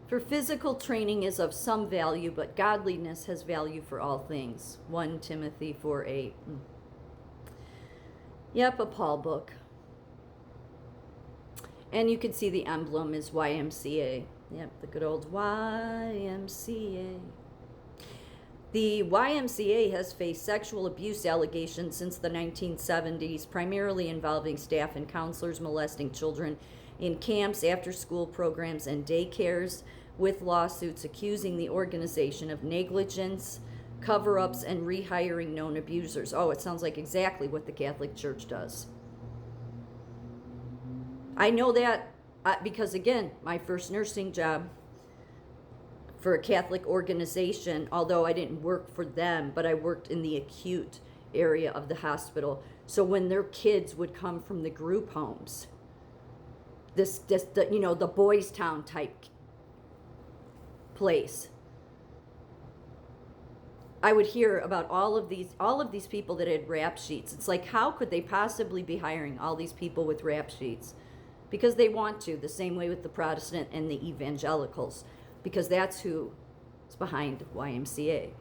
For physical training is of some value, but godliness has value for all things. 1 Timothy 4:8. Yep, a Paul book. And you can see the emblem is YMCA. Yep, the good old YMCA. The YMCA has faced sexual abuse allegations since the 1970s, primarily involving staff and counselors molesting children in camps, after-school programs, and daycares, with lawsuits accusing the organization of negligence, cover-ups, and rehiring known abusers. Oh, it sounds like exactly what the Catholic Church does. I know that because, again, my first nursing job for a Catholic organization, although I didn't work for them, but I worked in the acute area of the hospital. So when their kids would come from the group homes, the Boys Town type place, I would hear about all of these people that had rap sheets. It's like, how could they possibly be hiring all these people with rap sheets? Because they want to, the same way with the Protestant and the Evangelicals, because that's who is behind YMCA.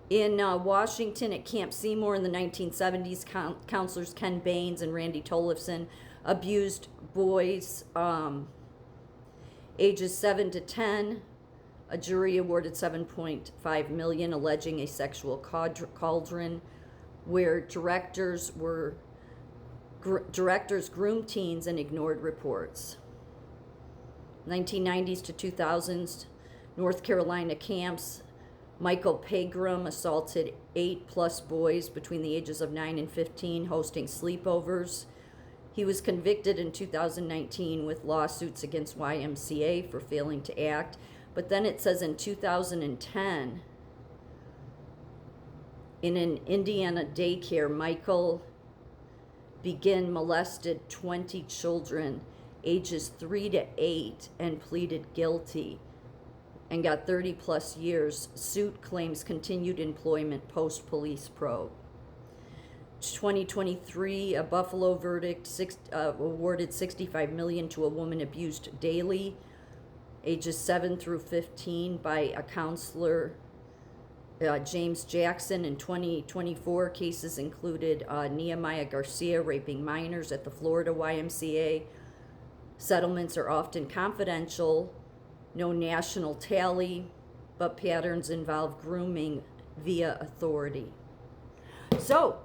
In Washington at Camp Seymour in the 1970s, counselors Ken Baines and Randy Tollefson abused boys ages 7 to 10. A jury awarded $7.5 million, alleging a sexual cauldron where directors groomed teens and ignored reports. 1990s to 2000s, North Carolina camps. Michael Pegram assaulted 8+ boys between the ages of 9 and 15, hosting sleepovers. He was convicted in 2019 with lawsuits against YMCA for failing to act. But then it says in 2010, in an Indiana daycare, Michael Begin molested 20 children ages 3 to 8 and pleaded guilty and got 30+ years. Suit claims continued employment post police probe. 2023, a Buffalo verdict awarded $65 million to a woman abused daily, ages 7 through 15, by a counselor, James Jackson. In 2024, cases included Nehemiah Garcia raping minors at the Florida YMCA. Settlements are often confidential, no national tally, but patterns involve grooming via authority. So,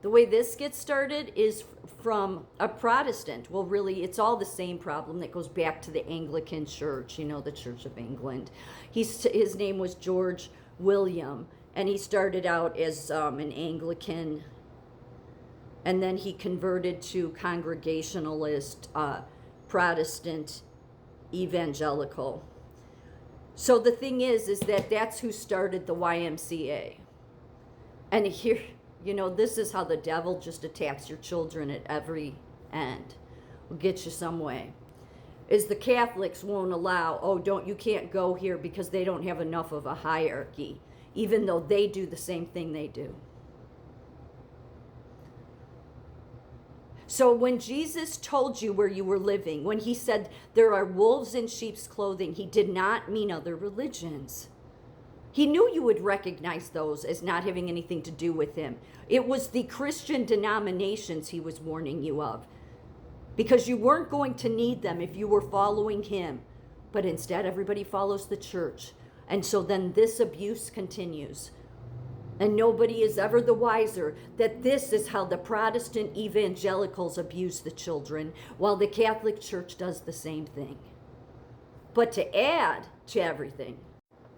the way this gets started is from a Protestant. Well, really, it's all the same problem that goes back to the Anglican Church, the Church of England. His name was George William, and he started out as an Anglican, and then he converted to Congregationalist, Protestant, Evangelical. So the thing is that that's who started the YMCA. And here, this is how the devil just attacks your children at every end. Will get you some way. Is the Catholics won't allow, you can't go here because they don't have enough of a hierarchy, even though they do the same thing they do. So when Jesus told you where you were living, when he said there are wolves in sheep's clothing, he did not mean other religions. He knew you would recognize those as not having anything to do with him. It was the Christian denominations he was warning you of, because you weren't going to need them if you were following him. But instead, everybody follows the church. And so then this abuse continues. And nobody is ever the wiser that this is how the Protestant evangelicals abuse the children, while the Catholic Church does the same thing. But to add to everything,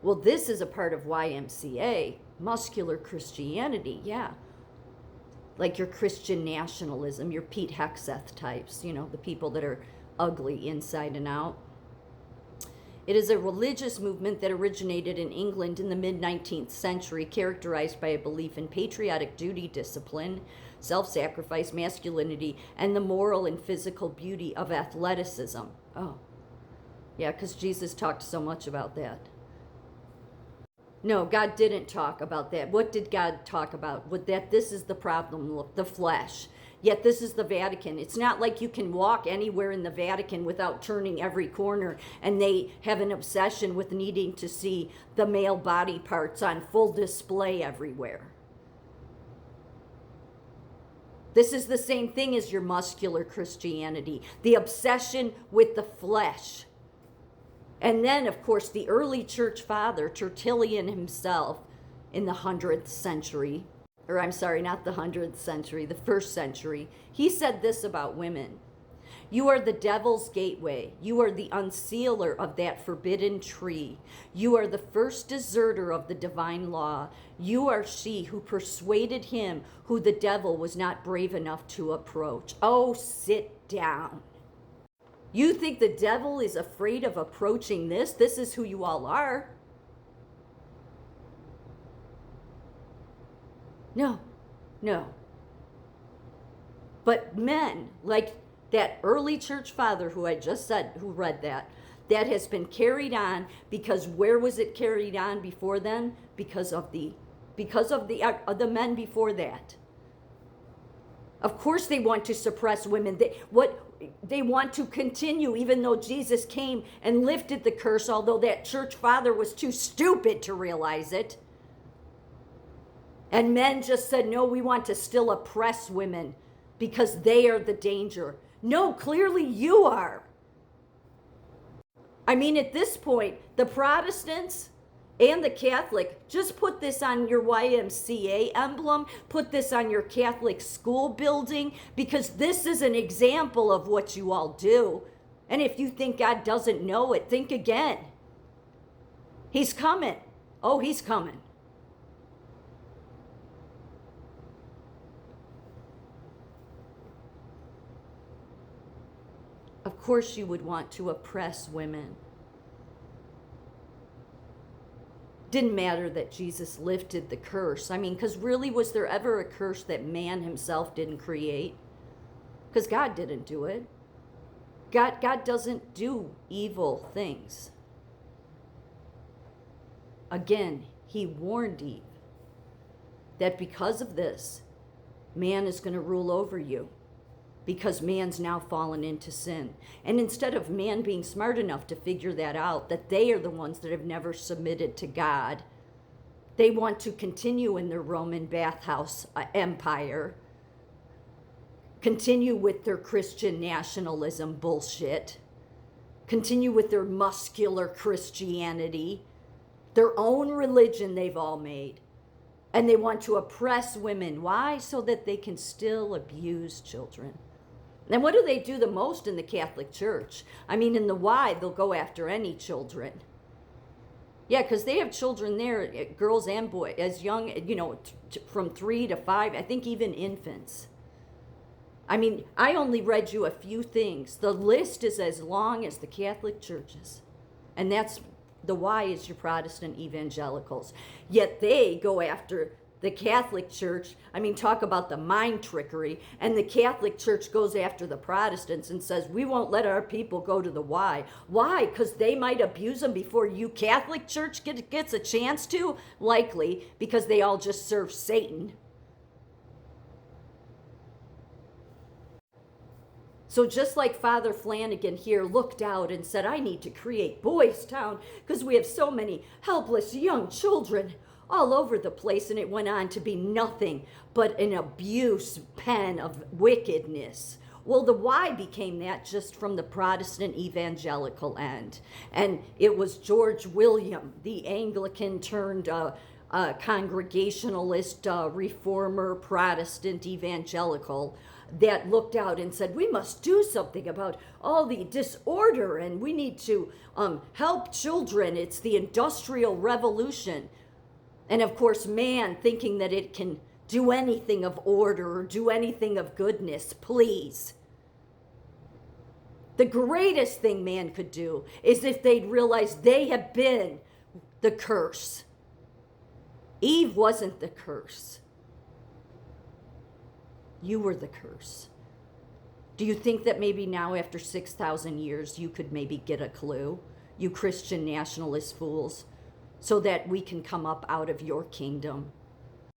well, this is a part of YMCA, muscular Christianity, yeah. Like your Christian nationalism, your Pete Hegseth types, the people that are ugly inside and out. It is a religious movement that originated in England in the mid-19th century, characterized by a belief in patriotic duty, discipline, self-sacrifice, masculinity, and the moral and physical beauty of athleticism. Oh, yeah, because Jesus talked so much about that. No, God didn't talk about that. What did God talk about? With that, this is the problem, the flesh. Yet this is the Vatican. It's not like you can walk anywhere in the Vatican without turning every corner, and they have an obsession with needing to see the male body parts on full display everywhere. This is the same thing as your muscular Christianity, the obsession with the flesh. And then, of course, the early church father, Tertullian himself, in the 100th century, or I'm sorry, not the 100th century, the 1st century, he said this about women. You are the devil's gateway. You are the unsealer of that forbidden tree. You are the first deserter of the divine law. You are she who persuaded him who the devil was not brave enough to approach. Oh, sit down. You think the devil is afraid of approaching this? This is who you all are. No. But men, like that early church father who I just said, who read that has been carried on, because where was it carried on before then? Because of the men before that. Of course they want to suppress women. They want to continue, even though Jesus came and lifted the curse, although that church father was too stupid to realize it. And men just said, no, we want to still oppress women because they are the danger. No, clearly you are. I mean, at this point, the Protestants and the Catholic, just put this on your YMCA emblem, put this on your Catholic school building, because this is an example of what you all do. And if you think God doesn't know it, think again. He's coming. Oh, he's coming. Of course you would want to oppress women. Didn't matter that Jesus lifted the curse. I mean, because really, was there ever a curse that man himself didn't create? Because God didn't do it. God doesn't do evil things. Again, he warned Eve that because of this, man is going to rule over you, because man's now fallen into sin. And instead of man being smart enough to figure that out, that they are the ones that have never submitted to God, they want to continue in their Roman bathhouse empire, continue with their Christian nationalism bullshit, continue with their muscular Christianity, their own religion they've all made. And they want to oppress women. Why? So that they can still abuse children. And what do they do the most in the Catholic Church? I mean, in the Y, they'll go after any children. Yeah, because they have children there, girls and boys, as young, from 3 to 5, I think even infants. I mean, I only read you a few things. The list is as long as the Catholic churches. And that's, the Y is your Protestant evangelicals. Yet they go after the Catholic Church. I mean, talk about the mind trickery. And the Catholic Church goes after the Protestants and says, we won't let our people go to the Y. Why? Because they might abuse them before you Catholic Church gets a chance to? Likely, because they all just serve Satan. So just like Father Flanagan here looked out and said, I need to create Boys Town because we have so many helpless young children all over the place, and it went on to be nothing but an abuse pen of wickedness. Well, the Y became that just from the Protestant evangelical end. And it was George William, the Anglican turned Congregationalist, reformer, Protestant evangelical, that looked out and said, we must do something about all the disorder, and we need to help children. It's the Industrial Revolution. And of course, man thinking that it can do anything of order or do anything of goodness, please. The greatest thing man could do is if they'd realize they have been the curse. Eve wasn't the curse. You were the curse. Do you think that maybe now after 6,000 years you could maybe get a clue? You Christian nationalist fools. so that we can come up out of your kingdom.